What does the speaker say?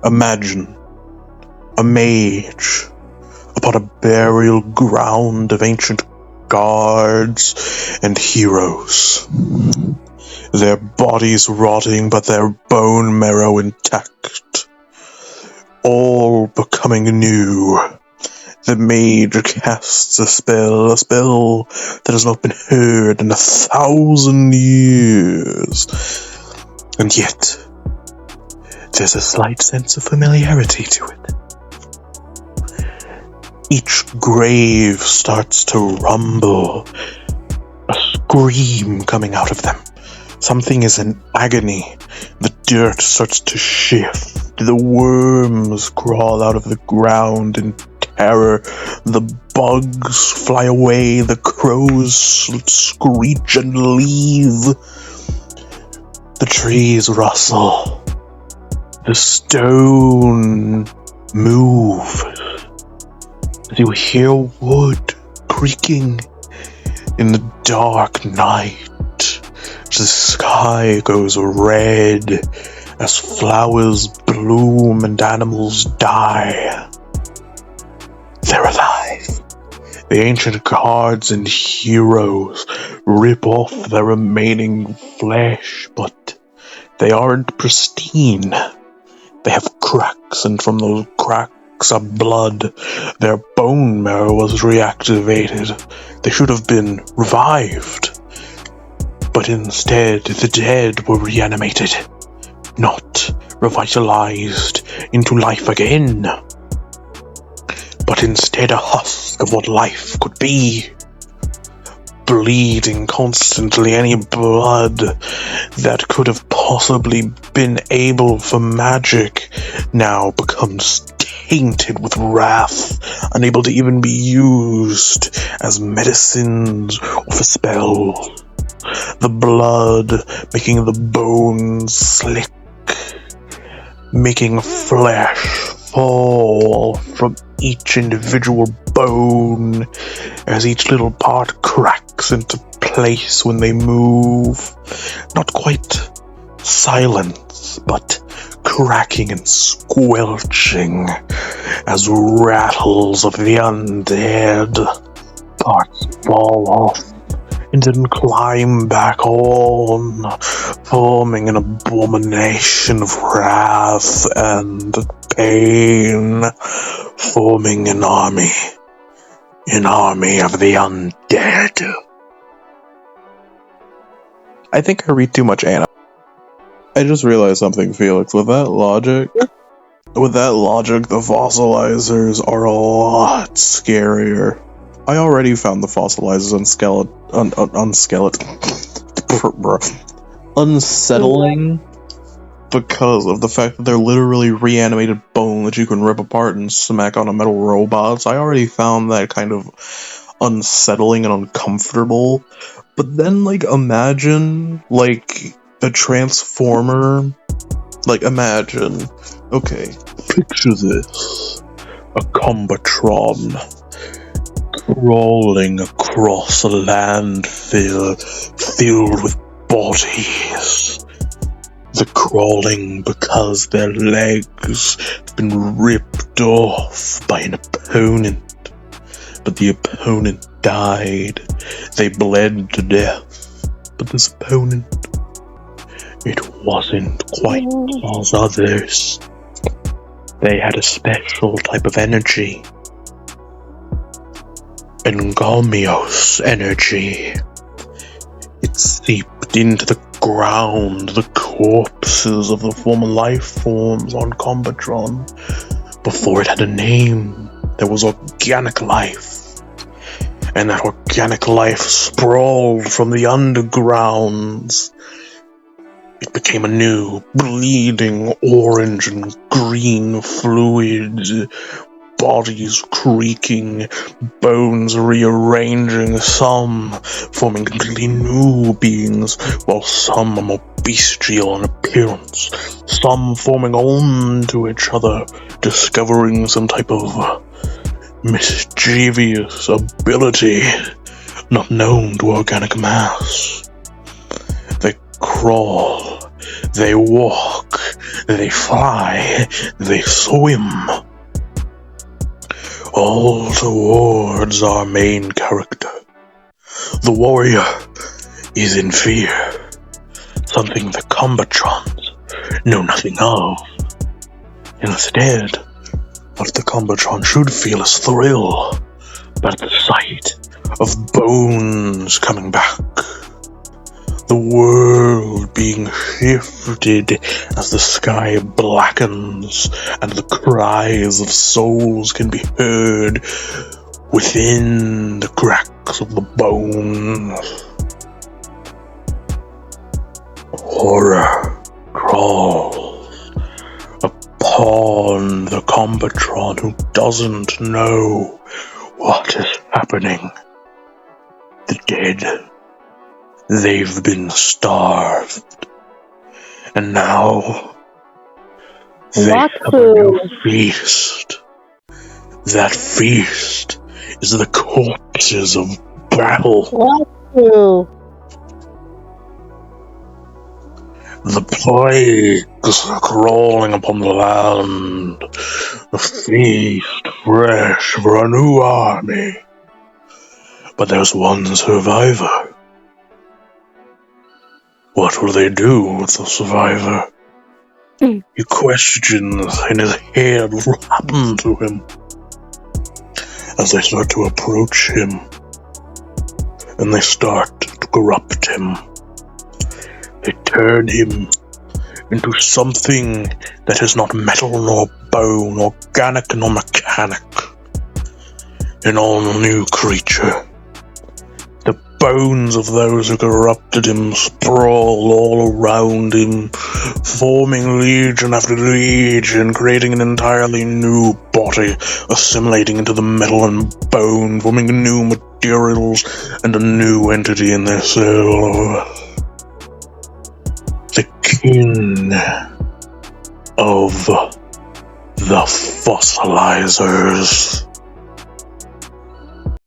Imagine a mage upon a burial ground of ancient gods and heroes. Their bodies rotting, but their bone marrow intact. All becoming new. The mage casts a spell that has not been heard in 1,000 years. And yet, there's a slight sense of familiarity to it. Each grave starts to rumble, a scream coming out of them. Something is in agony. The dirt starts to shift. The worms crawl out of the ground in terror. The bugs fly away. The crows screech and leave. The trees rustle. The stone moves. You hear wood creaking in the dark night. The sky goes red as flowers bloom and animals die. They're alive. The ancient gods and heroes rip off their remaining flesh, but they aren't pristine. They have cracks, and from those cracks of blood, their bone marrow was reactivated. They should have been revived. But instead, the dead were reanimated, not revitalized into life again, but instead a husk of what life could be, bleeding constantly. Any blood that could have possibly been able for magic now becomes tainted with wrath, unable to even be used as medicines or for spells. The blood making the bones slick, making flesh fall from each individual bone as each little part cracks into place when they move. Not quite silence, but cracking and squelching as rattles of the undead. Parts fall off and then climb back on, forming an abomination of wrath and pain, forming an army of the undead. I think I read too much Anna. I just realized something, Felix. With that logic, the fossilizers are a lot scarier. I already found the fossilizers unsettling because of the fact that they're literally reanimated bone that you can rip apart and smack on a metal robot. I already found that kind of unsettling and uncomfortable. But then, imagine, a transformer. Imagine. Okay, picture this. A Combatron crawling across a landfill filled with bodies. They're crawling because their legs have been ripped off by an opponent. But the opponent died. They bled to death. But this opponent, it wasn't quite as others. They had a special type of energy. Engamios energy. It seeped into the ground, the corpses of the former life forms on Combatron. Before it had a name, there was organic life. And that organic life sprawled from the undergrounds. It became a new, bleeding orange and green fluid. Bodies creaking, bones rearranging, some forming completely new beings, while some are more bestial in appearance, some forming onto each other, discovering some type of mischievous ability not known to organic mass. They crawl, they walk, they fly, they swim. All towards our main character. The warrior is in fear, something the combatrons know nothing of. Instead, what the combatron should feel is thrill at the sight of bones coming back. The world being shifted as the sky blackens and the cries of souls can be heard within the cracks of the bones. Horror crawls upon the combatron who doesn't know what is happening. The dead, they've been starved, and now they have a new feast. That feast is the corpses of battle. The plagues crawling upon the land. A feast fresh for a new army. But there's one survivor. What will they do with the survivor? He questions in his head what happened to him. As they start to approach him, and they start to corrupt him. They turn him into something that is not metal nor bone, organic nor mechanic. An all-new creature. The bones of those who corrupted him sprawl all around him, forming legion after legion, creating an entirely new body, assimilating into the metal and bone, forming new materials and a new entity in their cell. The king of the Fossilizers.